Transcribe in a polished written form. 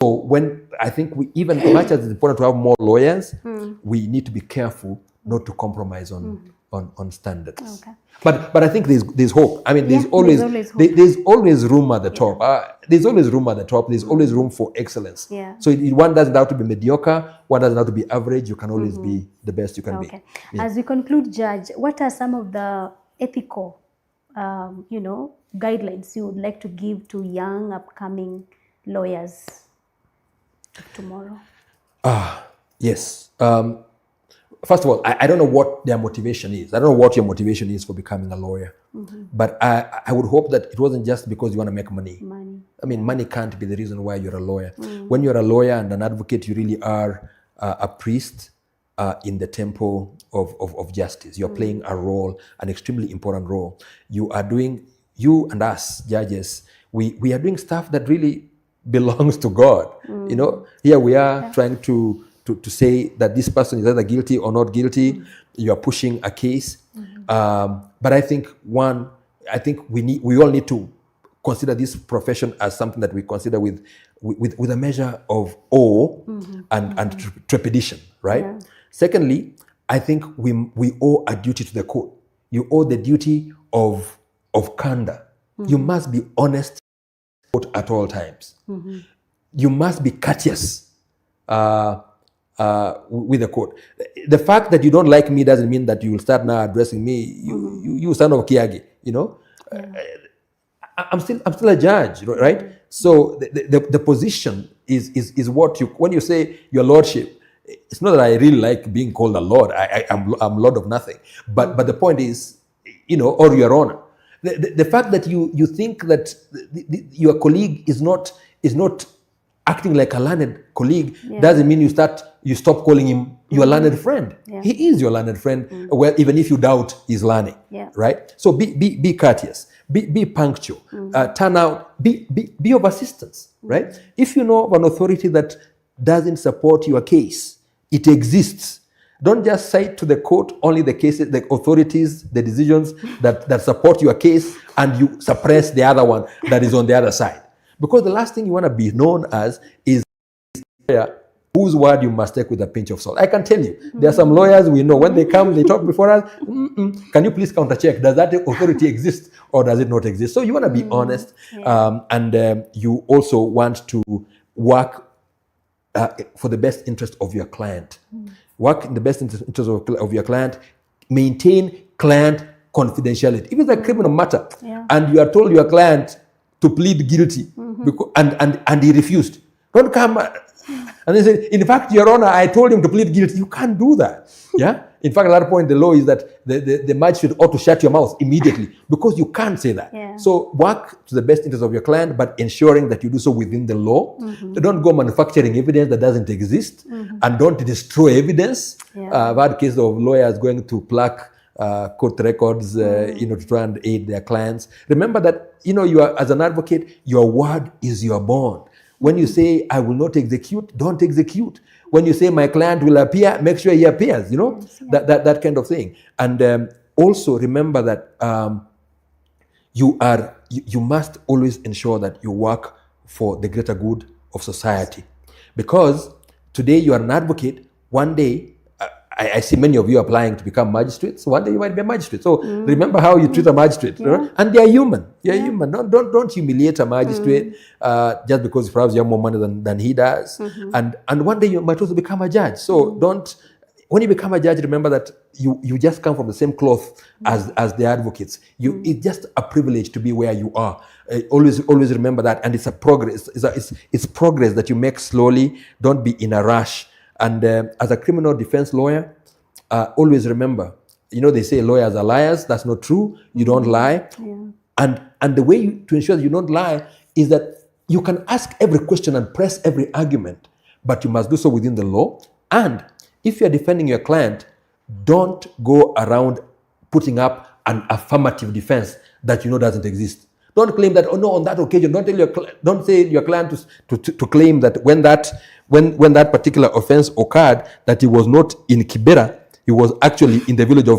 when I think even much as it's important to have more lawyers, we need to be careful not to compromise on standards. Okay. But I think there's hope. I mean, there's always room at the top. There's always room at the top. There's always room for excellence. Yeah. So one doesn't have to be mediocre. One doesn't have to be average. You can always be the best you can be. Yeah. As we conclude, Judge, what are some of the ethical, guidelines you would like to give to young, upcoming lawyers of tomorrow? Yes. First of all, I don't know what their motivation is. I don't know what your motivation is for becoming a lawyer. But I would hope that it wasn't just because you want to make money. I mean, money can't be the reason why you're a lawyer. When you're a lawyer and an advocate, you really are a priest in the temple of justice. You're playing a role, an extremely important role. You and us, judges, we are doing stuff that really belongs to God. Here we are trying to say that this person is either guilty or not guilty. You are pushing a case. But I think we all need to consider this profession as something that we consider with a measure of awe and trepidation, right? Yeah. Secondly, I think we owe a duty to the court. You owe the duty of candor. You must be honest at all times. You must be courteous with the court. The fact that you don't like me doesn't mean that you will start now addressing me. You son of Kiage, I'm still a judge, right? So the position is what when you say your lordship. It's not that I really like being called a lord. I'm lord of nothing. But the point is, or your honor. The fact that you think that your colleague is not acting like a learned colleague doesn't mean you stop calling him your learned friend. Yeah. He is your learned friend, well, even if you doubt his learning, right? So be courteous, be punctual, turn out, be of assistance, right? If you know of an authority that doesn't support your case, it exists. Don't just cite to the court only the cases, the authorities, the decisions that support your case, and you suppress the other one that is on the other side. Because the last thing you want to be known as is a lawyer whose word you must take with a pinch of salt. I can tell you, there are some lawyers we know, when they come, they talk before us, can you please counter-check? Does that authority exist or does it not exist? So you want to be honest, and you also want to work for the best interest of your client. Work in the best interest of your client. Maintain client confidentiality. If it's a criminal matter and you are told your client to plead guilty and he refused, don't come and they say, in fact, Your Honor, I told him to plead guilty. You can't do that. Yeah. In fact, at that point, the law is that the magistrate ought to shut your mouth immediately because you can't say that. Yeah. So work to the best interest of your client, but ensuring that you do so within the law. Don't go manufacturing evidence that doesn't exist, and don't destroy evidence. I've had cases of lawyers going to pluck court records, to try and aid their clients. Remember that, you are, as an advocate, your word is your bond. When you say, I will not execute, don't execute. When you say my client will appear, make sure he appears, that kind of thing. And also remember that you must always ensure that you work for the greater good of society. Because today you are an advocate, one day, I see many of you applying to become magistrates. One day you might be a magistrate. So remember how you treat a magistrate. And they are human. They are human. Don't humiliate a magistrate just because perhaps you have more money than he does. And one day you might also become a judge. So when you become a judge, remember that you just come from the same cloth as the advocates. It's just a privilege to be where you are. Always remember that. And it's a progress. It's progress that you make slowly. Don't be in a rush. And as a criminal defense lawyer, always remember, they say lawyers are liars. That's not true. You don't lie. Yeah. And the way to ensure that you don't lie is that you can ask every question and press every argument, but you must do so within the law. And if you're defending your client, don't go around putting up an affirmative defense that doesn't exist. Don't claim that, on that occasion, don't say your client to claim that when that particular offense occurred, that he was not in Kibera, he was actually in the village of